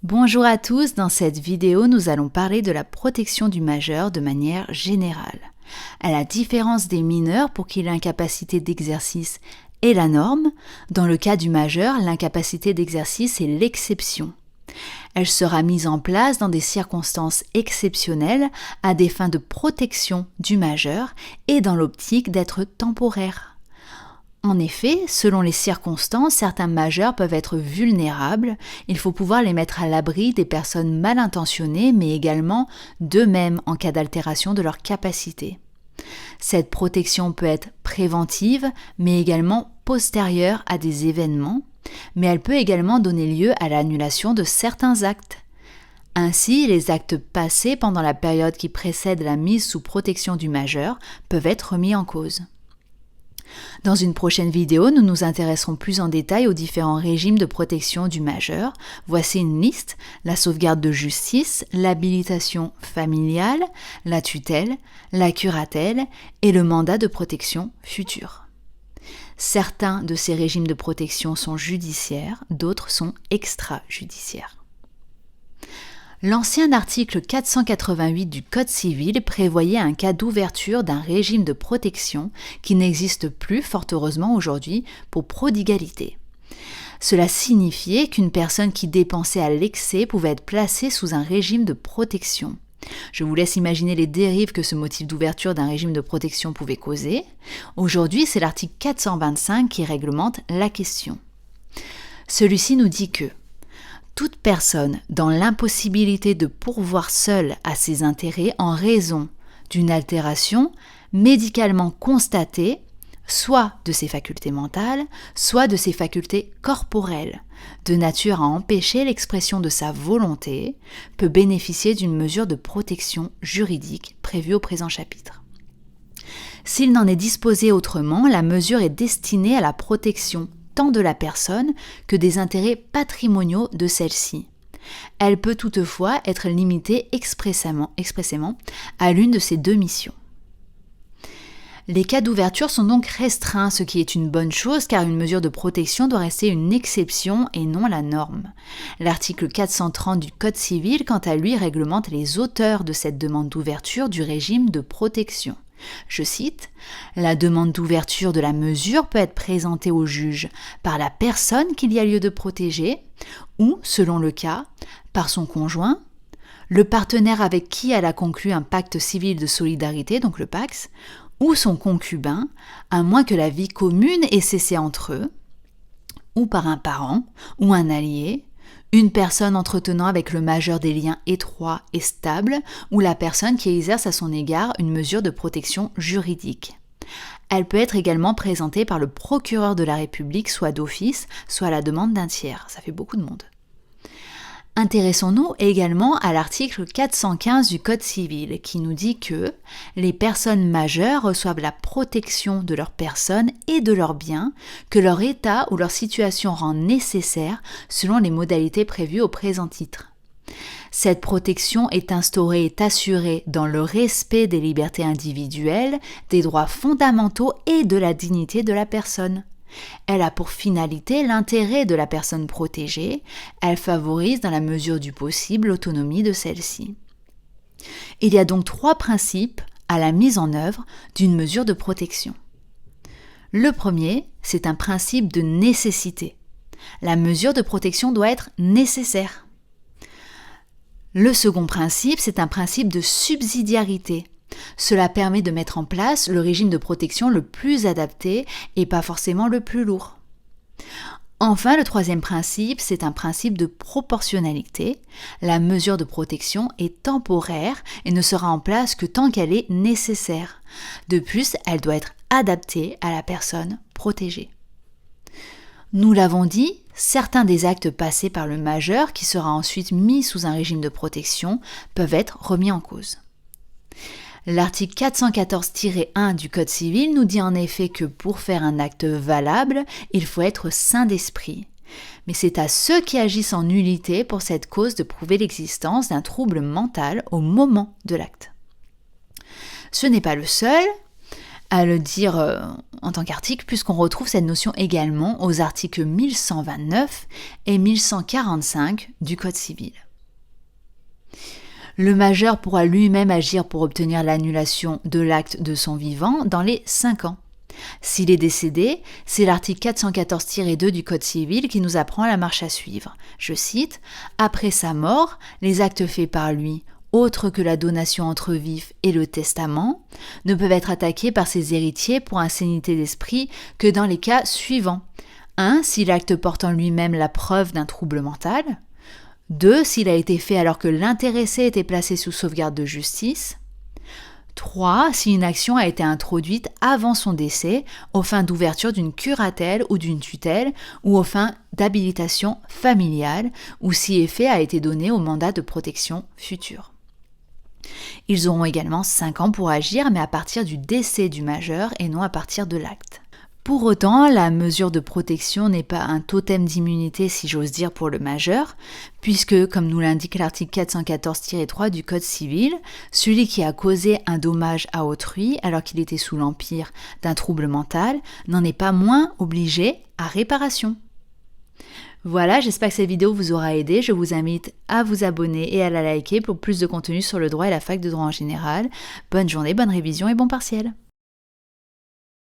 Bonjour à tous, dans cette vidéo, nous allons parler de la protection du majeur de manière générale. À la différence des mineurs pour qui l'incapacité d'exercice est la norme, dans le cas du majeur, l'incapacité d'exercice est l'exception. Elle sera mise en place dans des circonstances exceptionnelles à des fins de protection du majeur et dans l'optique d'être temporaire. En effet, selon les circonstances, certains majeurs peuvent être vulnérables. Il faut pouvoir les mettre à l'abri des personnes mal intentionnées, mais également d'eux-mêmes en cas d'altération de leur capacité. Cette protection peut être préventive, mais également postérieure à des événements, mais elle peut également donner lieu à l'annulation de certains actes. Ainsi, les actes passés pendant la période qui précède la mise sous protection du majeur peuvent être remis en cause. Dans une prochaine vidéo, nous nous intéresserons plus en détail aux différents régimes de protection du majeur. Voici une liste: la sauvegarde de justice, l'habilitation familiale, la tutelle, la curatelle et le mandat de protection future. Certains de ces régimes de protection sont judiciaires, d'autres sont extrajudiciaires. L'ancien article 488 du Code civil prévoyait un cas d'ouverture d'un régime de protection qui n'existe plus, fort heureusement aujourd'hui, pour prodigalité. Cela signifiait qu'une personne qui dépensait à l'excès pouvait être placée sous un régime de protection. Je vous laisse imaginer les dérives que ce motif d'ouverture d'un régime de protection pouvait causer. Aujourd'hui, c'est l'article 425 qui réglemente la question. Celui-ci nous dit que toute personne dans l'impossibilité de pourvoir seule à ses intérêts en raison d'une altération médicalement constatée, soit de ses facultés mentales, soit de ses facultés corporelles, de nature à empêcher l'expression de sa volonté, peut bénéficier d'une mesure de protection juridique prévue au présent chapitre. S'il n'en est disposé autrement, la mesure est destinée à la protection tant de la personne que des intérêts patrimoniaux de celle-ci. Elle peut toutefois être limitée expressément à l'une de ces deux missions. Les cas d'ouverture sont donc restreints, ce qui est une bonne chose car une mesure de protection doit rester une exception et non la norme. L'article 430 du Code civil, quant à lui, réglemente les auteurs de cette demande d'ouverture du régime de protection. Je cite, « La demande d'ouverture de la mesure peut être présentée au juge par la personne qu'il y a lieu de protéger ou, selon le cas, par son conjoint, le partenaire avec qui elle a conclu un pacte civil de solidarité, donc le PACS, ou son concubin, à moins que la vie commune ait cessé entre eux, ou par un parent ou un allié, une personne entretenant avec le majeur des liens étroits et stables, ou la personne qui exerce à son égard une mesure de protection juridique. Elle peut être également présentée par le procureur de la République, soit d'office, soit à la demande d'un tiers. Ça fait beaucoup de monde. Intéressons-nous également à l'article 415 du Code civil qui nous dit que les personnes majeures reçoivent la protection de leur personne et de leurs biens que leur état ou leur situation rend nécessaire selon les modalités prévues au présent titre. Cette protection est instaurée et assurée dans le respect des libertés individuelles, des droits fondamentaux et de la dignité de la personne. Elle a pour finalité l'intérêt de la personne protégée, elle favorise dans la mesure du possible l'autonomie de celle-ci. Il y a donc trois principes à la mise en œuvre d'une mesure de protection. Le premier, c'est un principe de nécessité. La mesure de protection doit être nécessaire. Le second principe, c'est un principe de subsidiarité. Cela permet de mettre en place le régime de protection le plus adapté et pas forcément le plus lourd. Enfin, le troisième principe, c'est un principe de proportionnalité. La mesure de protection est temporaire et ne sera en place que tant qu'elle est nécessaire. De plus, elle doit être adaptée à la personne protégée. Nous l'avons dit, certains des actes passés par le majeur, qui sera ensuite mis sous un régime de protection, peuvent être remis en cause. L'article 414-1 du Code civil nous dit en effet que pour faire un acte valable, il faut être sain d'esprit. Mais c'est à ceux qui agissent en nullité pour cette cause de prouver l'existence d'un trouble mental au moment de l'acte. Ce n'est pas le seul. à le dire en tant qu'article, puisqu'on retrouve cette notion également aux articles 1129 et 1145 du Code civil. Le majeur pourra lui-même agir pour obtenir l'annulation de l'acte de son vivant dans les 5 ans. S'il est décédé, c'est l'article 414-2 du Code civil qui nous apprend la marche à suivre. Je cite « Après sa mort, les actes faits par lui, autres que la donation entre vifs et le testament, ne peuvent être attaqués par ses héritiers pour insanité d'esprit que dans les cas suivants. 1. Si l'acte porte en lui-même la preuve d'un trouble mental. 2. S'il a été fait alors que l'intéressé était placé sous sauvegarde de justice. 3. Si une action a été introduite avant son décès aux fins d'ouverture d'une curatelle ou d'une tutelle ou aux fins d'habilitation familiale ou si effet a été donné au mandat de protection future. Ils auront également 5 ans pour agir, mais à partir du décès du majeur et non à partir de l'acte. Pour autant, la mesure de protection n'est pas un totem d'immunité, si j'ose dire, pour le majeur, puisque, comme nous l'indique l'article 414-3 du Code civil, celui qui a causé un dommage à autrui alors qu'il était sous l'empire d'un trouble mental n'en est pas moins obligé à réparation. Voilà, j'espère que cette vidéo vous aura aidé. Je vous invite à vous abonner et à la liker pour plus de contenu sur le droit et la fac de droit en général. Bonne journée, bonne révision et bon partiel.